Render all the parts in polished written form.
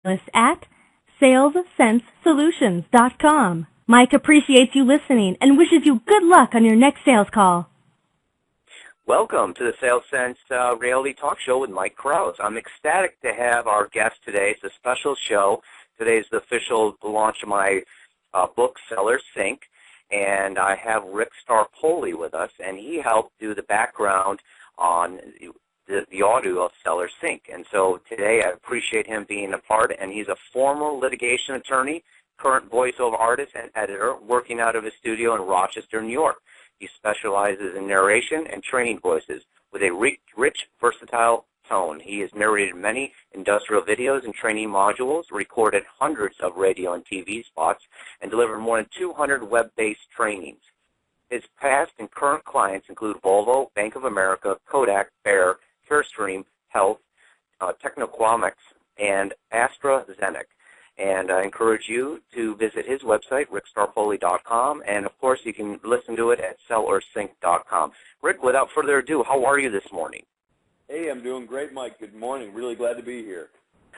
us at salessensesolutions.com. Mike appreciates you listening and wishes you good luck on your next sales call. Welcome to the Sales Sense Reality Talk Show with Mike Krause. I'm ecstatic to have our guest today. It's a special show. Today is the official launch of my book, Seller Sync, and I have Rick Staropoli with us, and he helped do the background on the audio of Seller Sync. And so today I appreciate him being a part, and he's a former litigation attorney, current voiceover artist and editor, working out of his studio in Rochester, New York. He specializes in narration and training voices with a rich, versatile tone. He has narrated many industrial videos and training modules, recorded hundreds of radio and TV spots, and delivered more than 200 web-based trainings. His past and current clients include Volvo, Bank of America, Kodak, Bayer, Carestream Health, Technoquamics, and AstraZeneca. And I encourage you to visit his website, rickstaropoli.com, and of course you can listen to it at sellersync.com. Rick, without further ado, how are you this morning? Hey, I'm doing great, Mike. Good morning. Really glad to be here.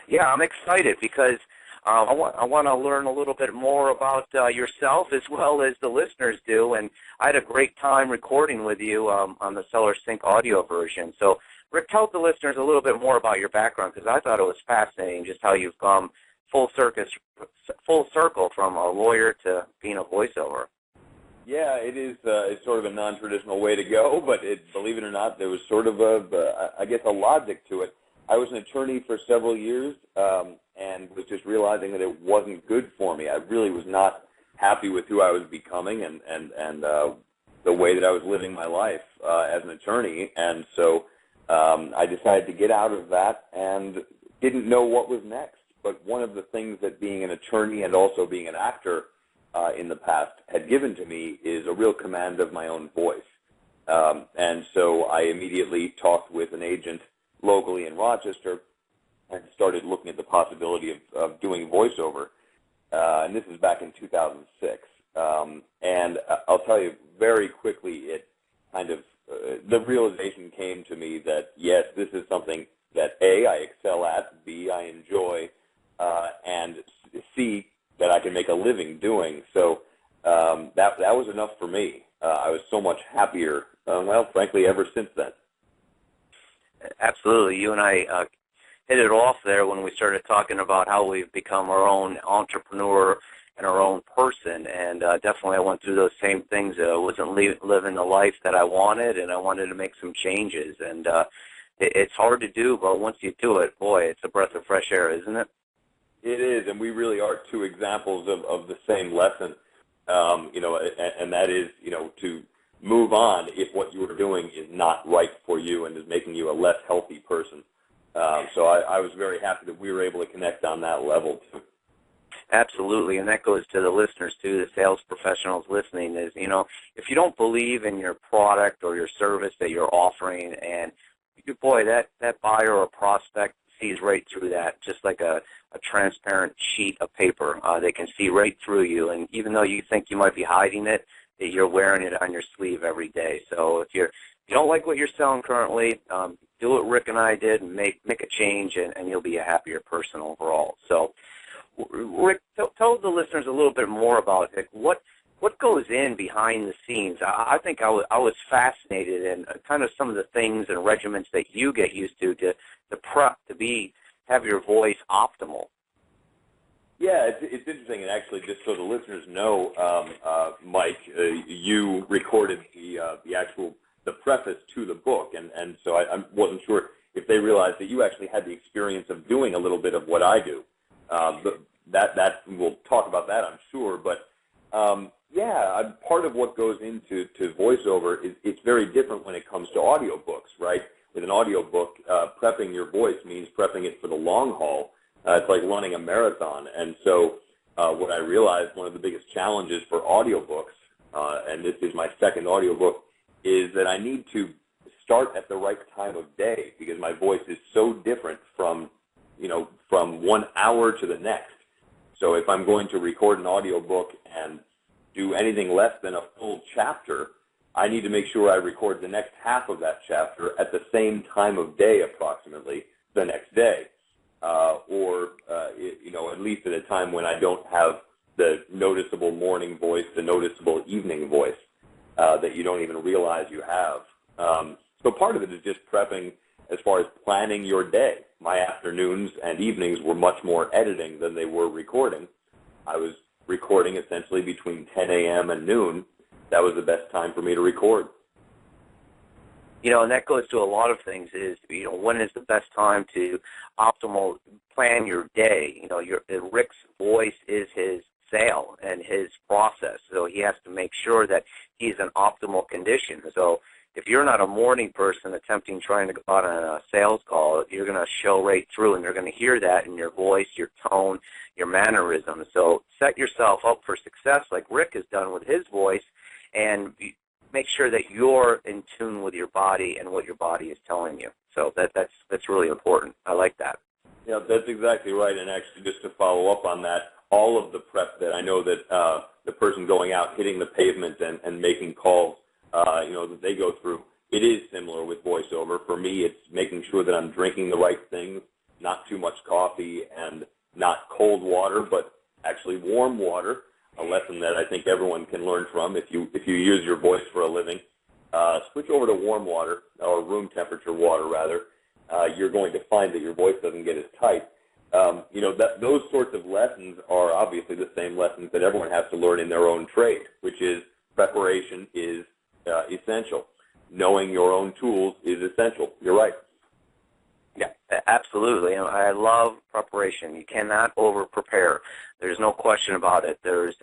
Yeah, I'm excited because I want to learn a little bit more about yourself as well as the listeners do, and I had a great time recording with you on the Seller Sync audio version. So, Rick, tell the listeners a little bit more about your background, because I thought it was fascinating just how you've come full circle from a lawyer to being a voiceover. Yeah, it is. It's sort of a non-traditional way to go, but believe it or not, there was sort of I guess, a logic to it. I was an attorney for several years and was just realizing that it wasn't good for me. I really was not happy with who I was becoming and the way that I was living my life as an attorney, and so I decided to get out of that and didn't know what was next. But one of the things that being an attorney and also being an actor in the past had given to me is a real command of my own voice. And so I immediately talked with an agent locally in Rochester and started looking at the possibility of doing voiceover. And this is back in 2006. And I'll tell you very quickly, it kind of, the realization came to me that, yes, this is something that A, I excel at, B, I enjoy, and C, that I can make a living doing. So that was enough for me. I was so much happier, well, frankly, ever since then. Absolutely. You and I hit it off there when we started talking about how we've become our own entrepreneur and our own person, and definitely I went through those same things. I wasn't living the life that I wanted, and I wanted to make some changes. And it's hard to do, but once you do it, boy, it's a breath of fresh air, isn't it? It is, and we really are two examples of the same lesson, and that is, to move on if what you are doing is not right for you and is making you a less healthy person. So I was very happy that we were able to connect on that level, too. Absolutely, and that goes to the listeners, too, the sales professionals listening is, if you don't believe in your product or your service that you're offering, and, boy, that buyer or prospect sees right through that, just like a transparent sheet of paper. They can see right through you, and even though you think you might be hiding it, you're wearing it on your sleeve every day. So if you don't like what you're selling currently, do what Rick and I did and make a change, and you'll be a happier person overall. So, Rick, tell the listeners a little bit more about it. What goes in behind the scenes? I think I was fascinated in kind of some of the things and regimens that you get used to prep to have your voice optimal. Yeah, it's interesting, and actually, just so the listeners know, Mike, you recorded the preface to the book, and so I wasn't sure if they realized that you actually had the experience of doing a little bit of what I do. But that we'll talk about that, I'm sure, but. Yeah, part of what goes into voiceover is it's very different when it comes to audiobooks, right? With an audiobook, prepping your voice means prepping it for the long haul. It's like running a marathon. And so what I realized, one of the biggest challenges for audiobooks, and this is my second audiobook, is that I need to start at the right time of day because my voice is so different from 1 hour to the next. So if I'm going to record an audiobook and do anything less than a full chapter, I need to make sure I record the next half of that chapter at the same time of day approximately the next day. at least at a time when I don't have the noticeable morning voice, the noticeable evening voice that you don't even realize you have. So part of it is just prepping as far as planning your day. My afternoons and evenings were much more editing than they were recording. I was recording essentially between 10 a.m. and noon. That was the best time for me to record. And that goes to a lot of things is, when is the best time to optimal plan your day? Rick's voice is his sale and his process, so he has to make sure that he's in optimal condition. So if you're not a morning person trying to go out on a sales call, you're going to show right through, and they're going to hear that in your voice, your tone, your mannerisms. So set yourself up for success like Rick has done with his voice, and make sure that you're in tune with your body and what your body is telling you. So that's really important. I like that. Yeah, that's exactly right. And actually, just to follow up on that, all of the prep that I know that the person going out, hitting the pavement and making calls, that they go through, it is similar with voiceover. For me, it's making sure that I'm drinking the right things, not too much coffee and not cold water, but actually warm water, a lesson that I think everyone can learn from. If you use your voice for a living, switch over to warm water, or room temperature water rather. You're going to find that your voice doesn't get as tight. Those sorts of lessons are obviously the same lessons that everyone has to learn in their own trade, which is preparation is essential. Knowing your own tools is essential. You're right. Yeah, absolutely. I love preparation. You cannot over-prepare. There's no question about it. There's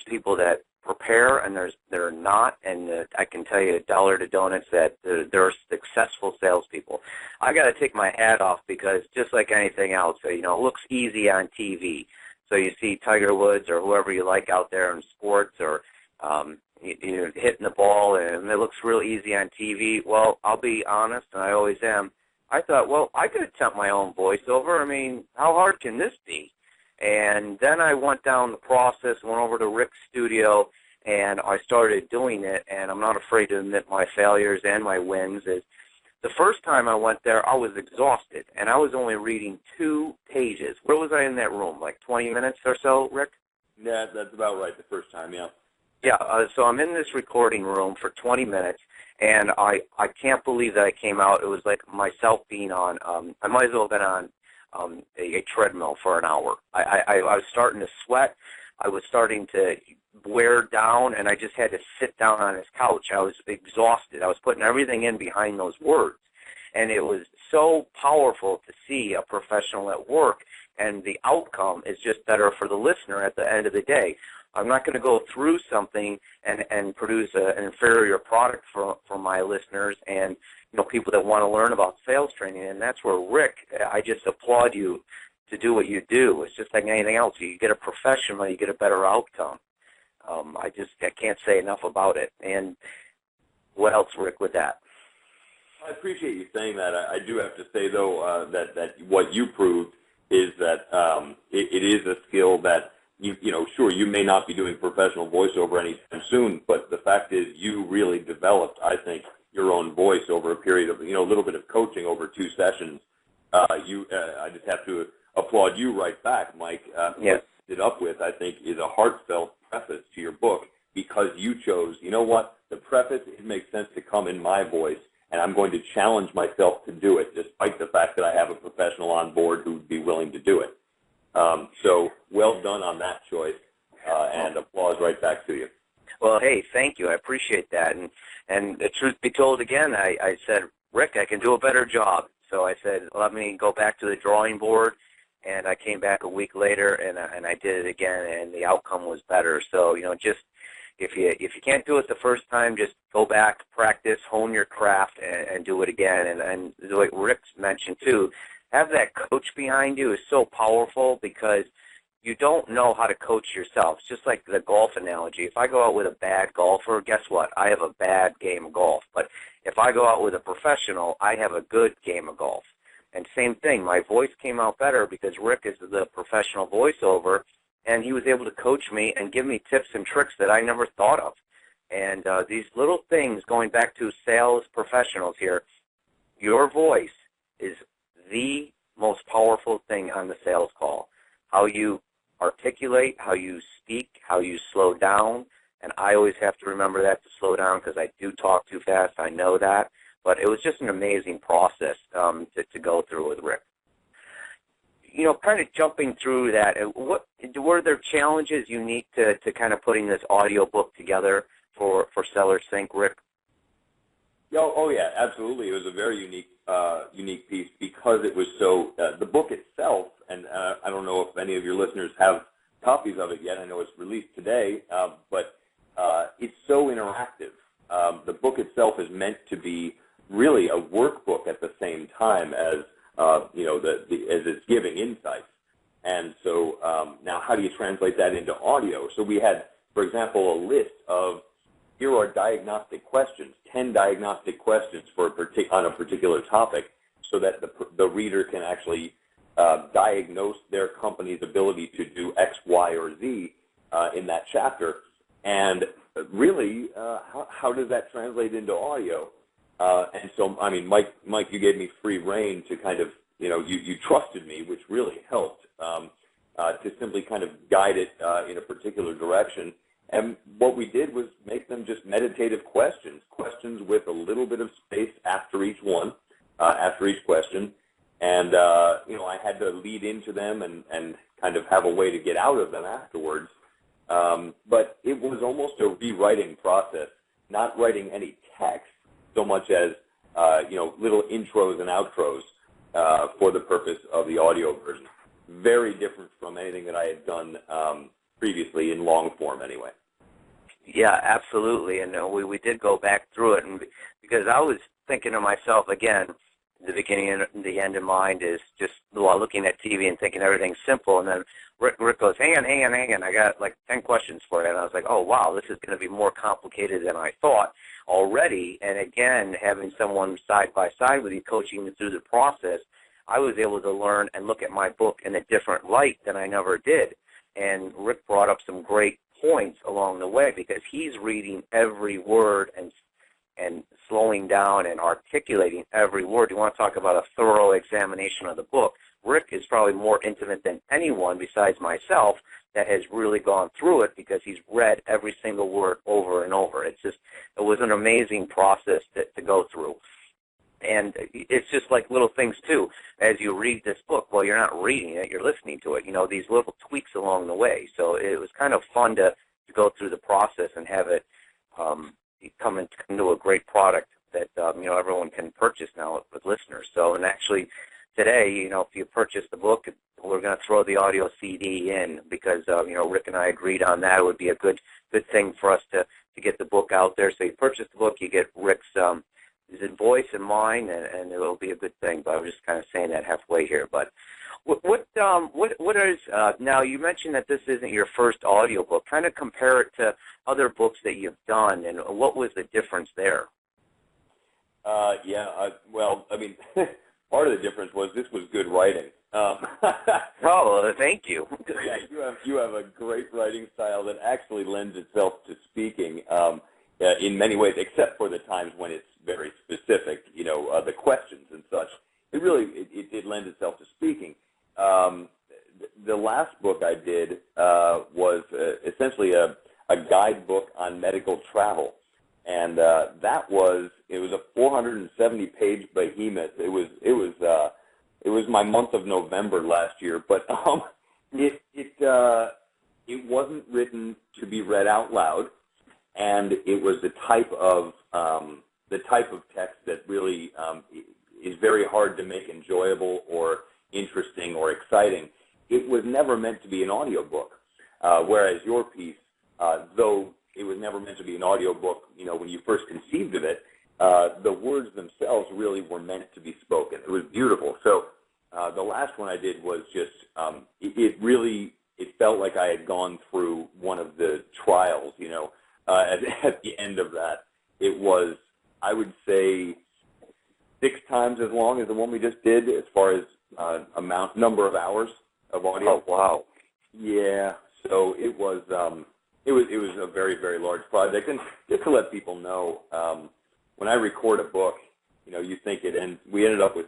people that prepare and they're not, and I can tell you dollar to donuts that they're successful salespeople. I got to take my hat off because just like anything else, it looks easy on TV. So you see Tiger Woods or whoever you like out there in sports or hitting the ball, and it looks real easy on TV. Well, I'll be honest, and I always am. I thought, well, I could attempt my own voiceover. I mean, how hard can this be? And then I went down the process, went over to Rick's studio, and I started doing it, and I'm not afraid to admit my failures and my wins. Is the first time I went there, I was exhausted, and I was only reading 2 pages. Where was I in that room, like 20 minutes or so, Rick? Yeah, that's about right the first time, yeah. Yeah, so I'm in this recording room for 20 minutes, and I can't believe that I came out. It was like myself being on, I might as well have been on a treadmill for an hour. I was starting to sweat. I was starting to wear down, and I just had to sit down on his couch. I was exhausted. I was putting everything in behind those words, and it was so powerful to see a professional at work, and the outcome is just better for the listener at the end of the day. I'm not going to go through something and produce an inferior product for my listeners and people that want to learn about sales training. And that's where, Rick, I just applaud you to do what you do. It's just like anything else. You get a professional, you get a better outcome. I can't say enough about it. And what else, Rick, with that? I appreciate you saying that. I do have to say, though, that what you proved is that it is a skill that sure, you may not be doing professional voiceover anytime soon, but the fact is you really developed, I think, your own voice over a period of, a little bit of coaching over 2 sessions. I just have to applaud you right back, Mike. Yes. What you did up with, I think, is a heartfelt preface to your book because you chose, the preface, it makes sense to come in my voice, and I'm going to challenge myself to do it despite the fact that I have a professional on board who would be willing to do it. So well done on that choice, and applause right back to you. Well, hey, thank you. I appreciate that. And the truth be told, again, I said, Rick, I can do a better job. So I said, let me go back to the drawing board, and I came back a week later, and I did it again, and the outcome was better. So, just if you can't do it the first time, just go back, practice, hone your craft, and do it again. And like Rick mentioned, too, have that coach behind you is so powerful because you don't know how to coach yourself. It's just like the golf analogy. If I go out with a bad golfer, guess what? I have a bad game of golf. But if I go out with a professional, I have a good game of golf. And same thing, my voice came out better because Rick is the professional voiceover, and he was able to coach me and give me tips and tricks that I never thought of. And these little things, going back to sales professionals here, your voice is the most powerful thing on the sales call. How you articulate, how you speak, how you slow down. And I always have to remember that, to slow down, because I do talk too fast. I know that. But it was just an amazing process to go through with Rick. You know, kind of jumping through that, were there challenges unique to kind of putting this audio book together for Seller Sync, Rick? Oh yeah, absolutely. It was a very unique piece because it was so, the book itself, and I don't know if any of your listeners have copies of it yet. I know it's released today, but it's so interactive. The book itself is meant to be really a workbook at the same time as, as it's giving insights. And so now how do you translate that into audio? So we had, for example, a list of, here are diagnostic questions, 10 diagnostic questions on a particular topic, so that the reader can actually diagnose their company's ability to do X, Y, or Z in that chapter. And really, how does that translate into audio? And so, I mean, Mike, you gave me free rein to kind of, you trusted me, which really helped to simply kind of guide it in a particular direction. And what we did was make them just meditative questions with a little bit of space after each one, after each question. And, I had to lead into them and kind of have a way to get out of them afterwards. But it was almost a rewriting process, not writing any text so much as, little intros and outros for the purpose of the audio version. Very different from anything that I had done previously in long form anyway. Yeah, absolutely. And we did go back through it, and because I was thinking to myself, again, the beginning and the end in mind is just while looking at TV and thinking everything's simple, and then Rick goes, hang on, I got like 10 questions for you. And I was like, oh, wow, this is going to be more complicated than I thought already. And again, having someone side by side with you coaching me through the process, I was able to learn and look at my book in a different light than I never did. And Rick brought up some great points along the way, because he's reading every word and slowing down and articulating every word. You want to talk about a thorough examination of the book. Rick is probably more intimate than anyone besides myself that has really gone through it, because he's read every single word over and over. It was an amazing process to go through. And it's just like little things, too. As you read this book, well, you're not reading it, you're listening to it. These little tweaks along the way. So it was kind of fun to go through the process and have it come into a great product that, everyone can purchase now with listeners. So, and actually today, if you purchase the book, we're going to throw the audio CD in, because, Rick and I agreed on that. It would be a good thing for us to get the book out there. So you purchase the book, you get Rick's his voice and mine, and it will be a good thing. But I was just kind of saying that halfway here. But what is now? You mentioned that this isn't your first audio book. Kind of compare it to other books that you've done, and what was the difference there? Well, I mean, part of the difference was this was good writing. Oh, thank you. Yeah, you have a great writing style that actually lends itself to speaking in many ways, except for the times when it's very specific, the questions and such. It lends itself to speaking. The last book I did was essentially a guidebook on medical travel, and it was a 470-page behemoth. It was my month of November last year, but it wasn't written to be read out loud, and it was the type of text that really is very hard to make enjoyable or interesting or exciting. It was never meant to be an audiobook, whereas your piece, though it was never meant to be an audiobook, when you first conceived of it, the words themselves really were meant to be spoken. It was beautiful. So the last one I did was just, it felt like I had gone through one of the trials, at the end of that. It was, I would say, 6 times as long as the one we just did as far as number of hours of audio. Oh, wow. Yeah, so it was a very, very large project. And just to let people know, when I record a book, you think it ends, we ended up with,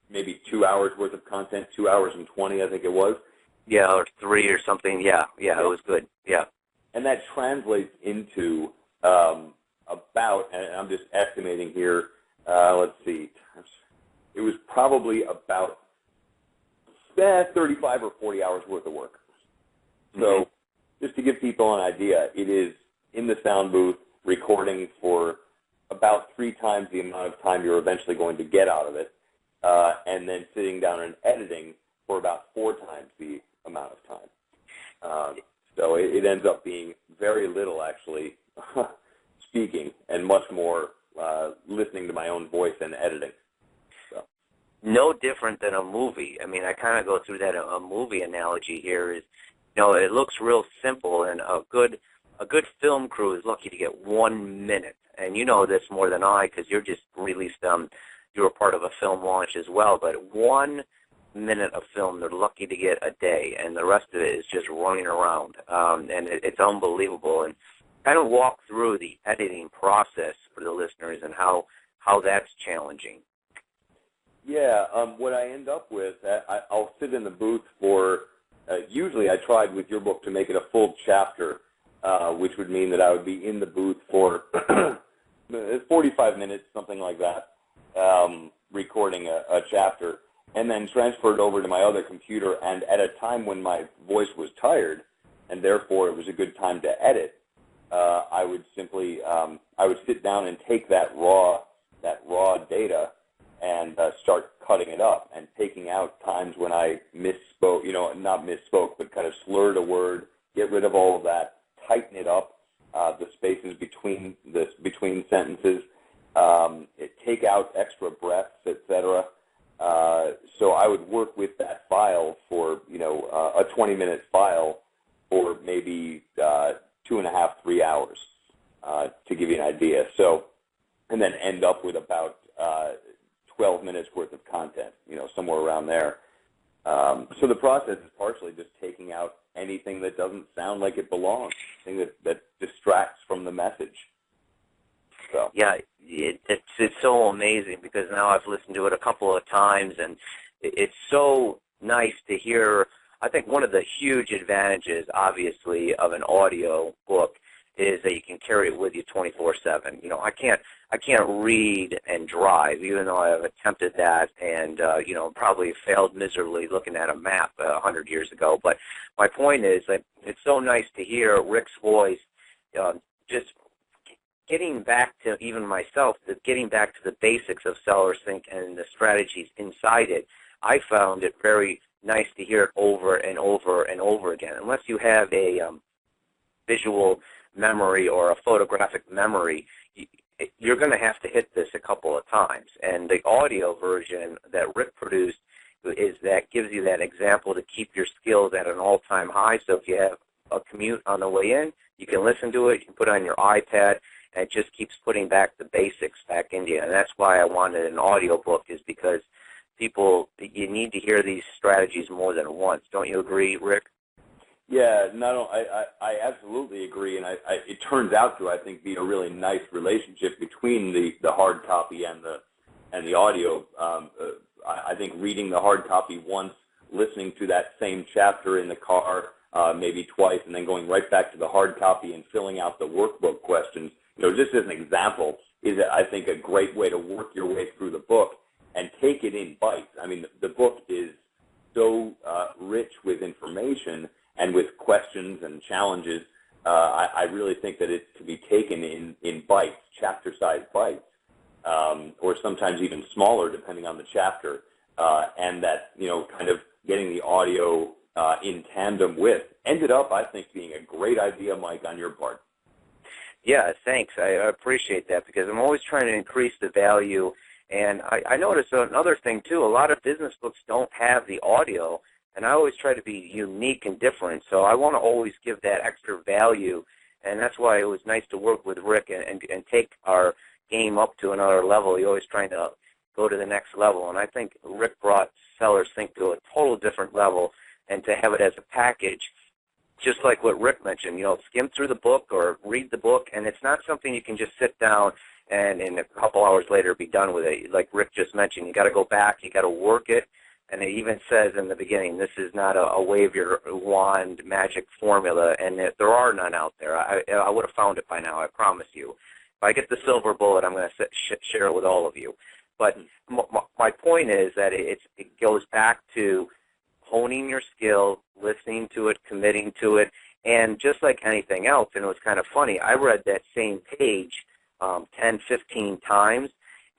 maybe 2 hours worth of content, 2 hours and 20, I think it was. Yeah, or 3 or something. Yeah, it was good. Yeah. And that translates into about, and I'm just estimating here, let's see, it was probably about 35 or 40 hours worth of work. So just to give people an idea, it is in the sound booth recording for about 3 times the amount of time you're eventually going to get out of it, and then sitting down and editing for about 4 times the amount of time. So it ends up being very little actually speaking and much more listening to my own voice and editing. So. No different than a movie. I mean, I kind of go through that. A movie analogy here is, it looks real simple, and a good film crew is lucky to get 1 minute. And you know this more than I, because you're just released. You were part of a film launch as well. But 1 minute of film, they're lucky to get a day, and the rest of it is just running around. And it's unbelievable. And kind of walk through the editing process for the listeners and how that's challenging. Yeah, what I end up with, I'll sit in the booth for. Usually I tried with your book to make it a full chapter, which would mean that I would be in the booth for 45 minutes, something like that, recording a chapter, and then transferred over to my other computer, and at a time when my voice was tired, and therefore it was a good time to edit, I would simply, I would sit down and take that raw data and start cutting it up and taking out times when I misspoke, not misspoke, but kind of slurred a word, get rid of all of that, tighten it up, the spaces between sentences, take out extra breaths, etc. So I would work with that file for, a 20-minute file for maybe 2.5, 3 hours, to give you an idea. So, and then end up with about 12 minutes worth of content, somewhere around there. So the process is partially just taking out anything that doesn't sound like it belongs, anything that distracts from the message. So. Yeah, it's so amazing, because now I've listened to it a couple of times, and it's so nice to hear. I think one of the huge advantages, obviously, of an audio book is that you can carry it with you 24/7. I can't read and drive, even though I have attempted that, and probably failed miserably looking at a map 100 years ago. But my point is that it's so nice to hear Rick's voice, just getting back to, even myself, getting back to the basics of Sellers Think and the strategies inside it. I found it very nice to hear it over and over and over again. Unless you have a visual memory or a photographic memory, you're going to have to hit this a couple of times. And the audio version that Rick produced gives you that example to keep your skills at an all-time high. So if you have a commute on the way in, you can listen to it, you can put it on your iPad, and it just keeps putting back the basics back into you. And that's why I wanted an audio book, is because you need to hear these strategies more than once. Don't you agree, Rick? Yeah, I absolutely agree, and it turns out to, I think, be a really nice relationship between the hard copy and the audio. I think reading the hard copy once, listening to that same chapter in the car maybe twice, and then going right back to the hard copy and filling out the workbook questions, just as an example, is, I think, a great way to work your way through the book and take it in bites. I mean, the book is so rich with information and with questions and challenges. I really think that it's to be taken in bites, chapter-sized bites, or sometimes even smaller depending on the chapter, and that, kind of getting the audio in tandem with ended up, I think, being a great idea, Mike, on your part. Yeah, thanks. I appreciate that, because I'm always trying to increase the value. And I noticed another thing, too. A lot of business books don't have the audio, and I always try to be unique and different. So I want to always give that extra value, and that's why it was nice to work with Rick and take our game up to another level. He's always trying to go to the next level, and I think Rick brought Sellers Think to a total different level, and to have it as a package, just like what Rick mentioned, skim through the book or read the book, and it's not something you can just sit down and in a couple hours later be done with it. Like Rick just mentioned, you got to go back, you got to work it, and it even says in the beginning, this is not a wave your wand magic formula, and there are none out there. I would have found it by now, I promise you. If I get the silver bullet, I'm going to share it with all of you. But my point is that it goes back to honing your skill, listening to it, committing to it, and just like anything else, and it was kind of funny, I read that same page 10, 15 times,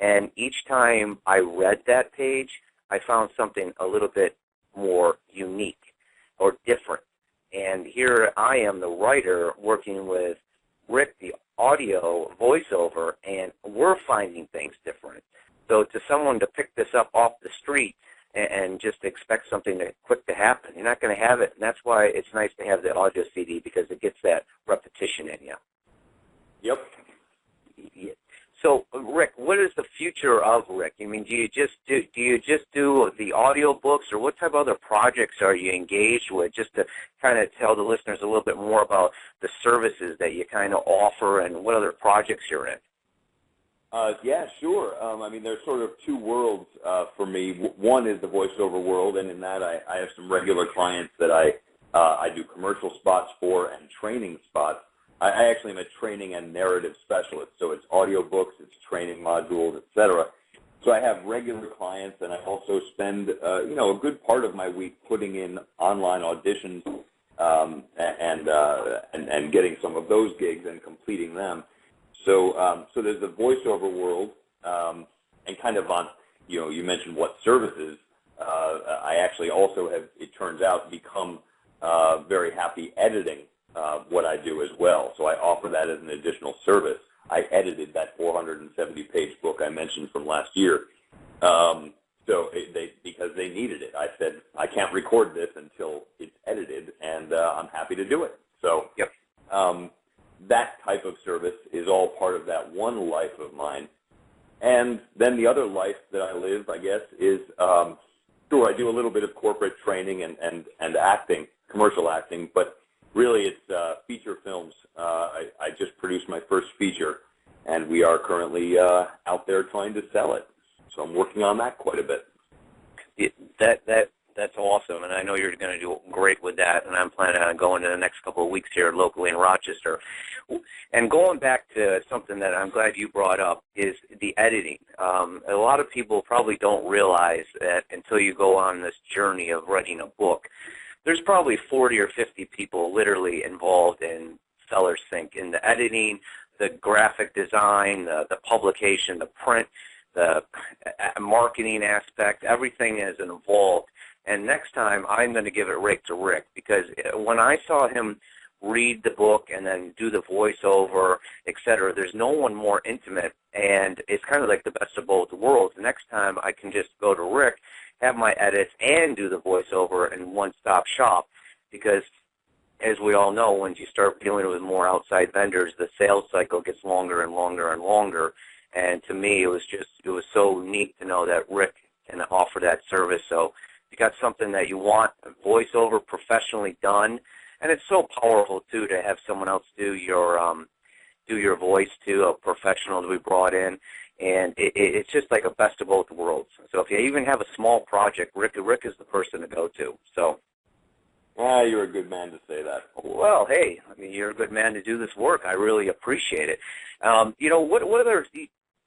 and each time I read that page, I found something a little bit more unique or different. And here I am, the writer, working with Rick, the audio voiceover, and we're finding things different. So to someone to pick this up off the street and just expect something quick to happen, you're not going to have it. And that's why it's nice to have the audio CD, because it gets that repetition in you. Yep. Yeah. So, Rick, what is the future of Rick? I mean, do you just do the audio books, or what type of other projects are you engaged with, just to kind of tell the listeners a little bit more about the services that you kind of offer and what other projects you're in? Yeah, sure. I mean, there's sort of two worlds for me. One is the voiceover world, and in that I have some regular clients that I do commercial spots for and training spots. I actually am a training and narrative specialist, so it's audiobooks, it's training modules, etc. So I have regular clients, and I also spend a good part of my week putting in online auditions and getting some of those gigs and completing them. So there's the voiceover world, and kind of on, you mentioned what services. I actually also have, it turns out, become very happy editing what I do as well. So I offer that as an additional service. I edited that 470-page book I mentioned from last year. Because they needed it. I said, I can't record this until it's edited, and I'm happy to do it. So yep. That type of service is all part of that one life of mine. And then the other life that I live, I guess, is, sure, I do a little bit of corporate training and acting, commercial acting, but really it's feature films. I just produced my first feature, and we are currently out there trying to sell it. So I'm working on that quite a bit. That's awesome, and I know you're going to do great with that, and I'm planning on going in the next couple of weeks here locally in Rochester. And going back to something that I'm glad you brought up is the editing. A lot of people probably don't realize that until you go on this journey of writing a book, there's probably 40 or 50 people literally involved in Seller Sync, in the editing, the graphic design, the publication, the print, the marketing aspect, everything is involved. And next time, I'm going to give it right to Rick, because when I saw him read the book and then do the voiceover, et cetera, there's no one more intimate, and it's kind of like the best of both worlds. Next time, I can just go to Rick, have my edits, and do the voiceover in one-stop shop, because as we all know, once you start dealing with more outside vendors, the sales cycle gets longer and longer and longer. And to me, it was so neat to know that Rick can offer that service. So you got something that you want, a voiceover professionally done, and it's so powerful too to have someone else do your voice too, a professional to be brought in, and it's just like a best of both worlds. So if you even have a small project, Rick is the person to go to. So. You're a good man to say that. Well, hey, I mean, you're a good man to do this work. I really appreciate it. What other?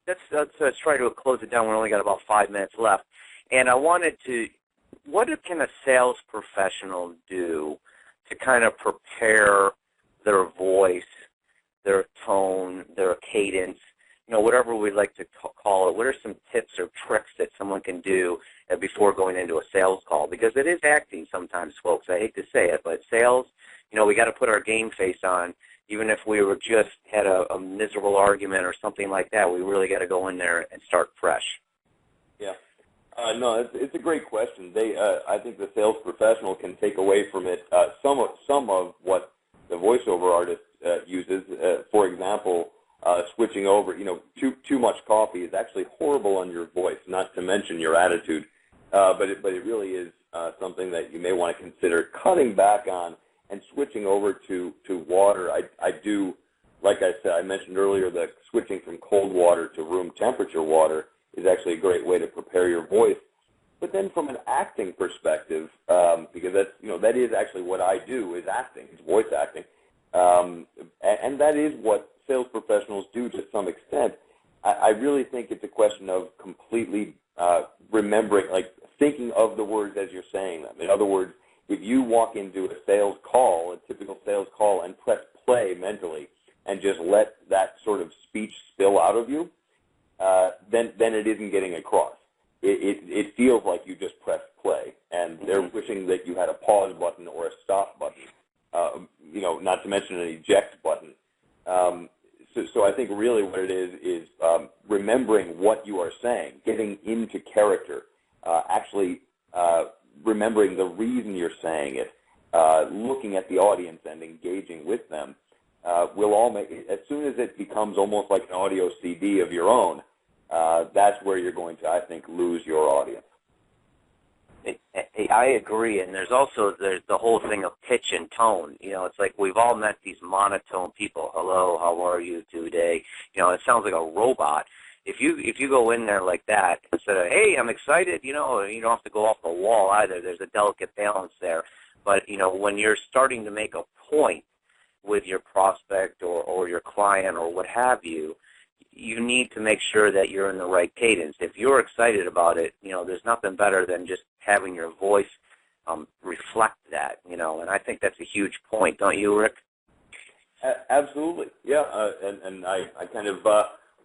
Let's try to close it down. We only got about 5 minutes left, and I wanted to. What can a sales professional do to kind of prepare their voice, their tone, their cadence, whatever we'd like to call it? What are some tips or tricks that someone can do before going into a sales call? Because it is acting sometimes, folks. I hate to say it, but sales, we got to put our game face on. Even if we were just had a miserable argument or something like that, we really got to go in there and start fresh. Yeah. No, it's a great question. I think the sales professional can take away from it some of what the voiceover artist uses. For example, switching over, too much coffee is actually horrible on your voice, not to mention your attitude. But it really is something that you may want to consider cutting back on and switching over to water. I do like I said, I mentioned earlier that switching from cold water to room temperature water is actually a great way to prepare your voice. But then from an acting perspective, because that is actually what I do, is acting, it's voice acting, and that is what sales professionals do to some extent. I really think it's a question of completely remembering, like thinking of the words as you're saying them. In other words, if you walk into a sales call, a typical sales call, and press play mentally and just let that sort of speech spill out of you, then it isn't getting across. It feels like you just pressed play, and they're wishing that you had a pause button or a stop button, not to mention an eject button. So I think really what it is remembering what you are saying, getting into character, actually remembering the reason you're saying it, looking at the audience and engaging with them, will all make it. As soon as it becomes almost like an audio CD of your own, that's where you're going to, I think, lose your audience. I agree, and there's the whole thing of pitch and tone. It's like we've all met these monotone people. Hello, how are you today? It sounds like a robot. If you go in there like that, instead of, hey, I'm excited, you don't have to go off the wall either. There's a delicate balance there. But, when you're starting to make a point with your prospect or your client or what have you, you need to make sure that you're in the right cadence. If you're excited about it, there's nothing better than just having your voice reflect that, and I think that's a huge point, don't you, Rick? Absolutely, yeah, and I kind of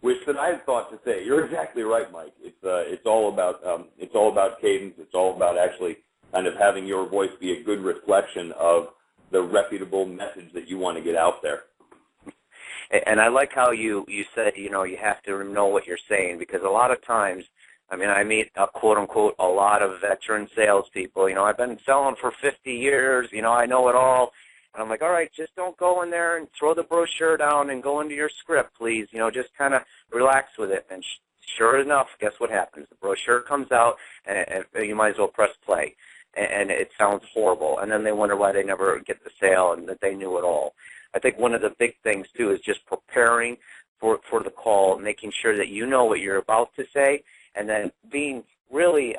wish that I had thought to say. You're exactly right, Mike. It's all about cadence. It's all about actually kind of having your voice be a good reflection of the reputable message that you want to get out there. And I like how you said, you have to know what you're saying, because a lot of times, I meet, quote-unquote, a lot of veteran salespeople. I've been selling for 50 years. I know it all. And I'm like, all right, just don't go in there and throw the brochure down and go into your script, please. Just kind of relax with it. And sure enough, guess what happens? The brochure comes out, and you might as well press play. And it sounds horrible. And then they wonder why they never get the sale and that they knew it all. I think one of the big things, too, is just preparing for the call, making sure that you know what you're about to say, and then being really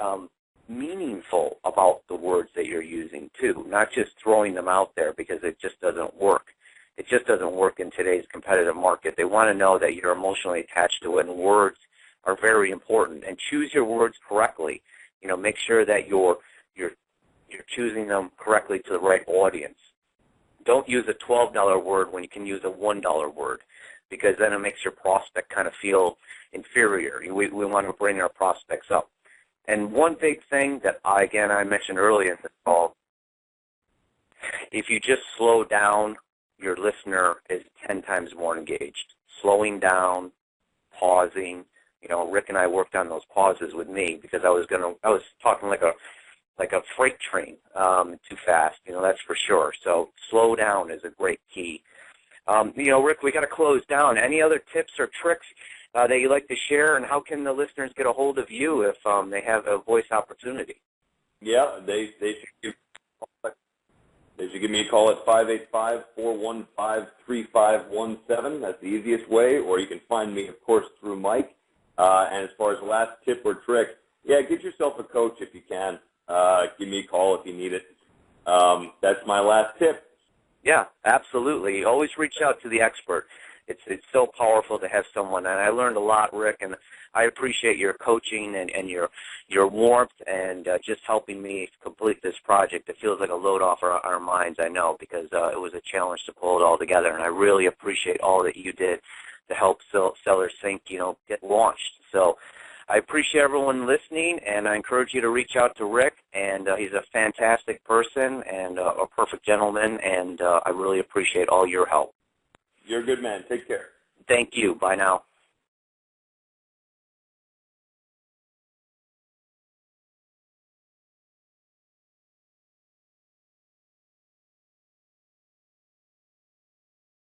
meaningful about the words that you're using, too, not just throwing them out there, because it just doesn't work. It just doesn't work in today's competitive market. They want to know that you're emotionally attached to it, and words are very important. And choose your words correctly. Make sure that you're choosing them correctly to the right audience. Don't use a $12 word when you can use a $1 word, because then it makes your prospect kind of feel inferior. We want to bring our prospects up. And one big thing that, I mentioned earlier in this call, if you just slow down, your listener is 10 times more engaged. Slowing down, pausing. Rick and I worked on those pauses with me, because I was talking like a freight train, too fast, that's for sure. So slow down is a great key. Rick, we got to close down. Any other tips or tricks that you'd like to share, and how can the listeners get a hold of you if they have a voice opportunity? Yeah, they should give me a call at 585-415-3517. That's the easiest way, or you can find me, of course, through Mike. And as far as the last tip or trick, get yourself a coach if you can. Give me a call if you need it. That's my last tip. Yeah, absolutely. Always reach out to the expert. It's so powerful to have someone, and I learned a lot, Rick, and I appreciate your coaching and your warmth and just helping me complete this project. It feels like a load off our minds, I know, because it was a challenge to pull it all together, and I really appreciate all that you did to help Seller Sync, get launched. So I appreciate everyone listening, and I encourage you to reach out to Rick, and he's a fantastic person and a perfect gentleman, and I really appreciate all your help. You're a good man. Take care. Thank you. Bye now.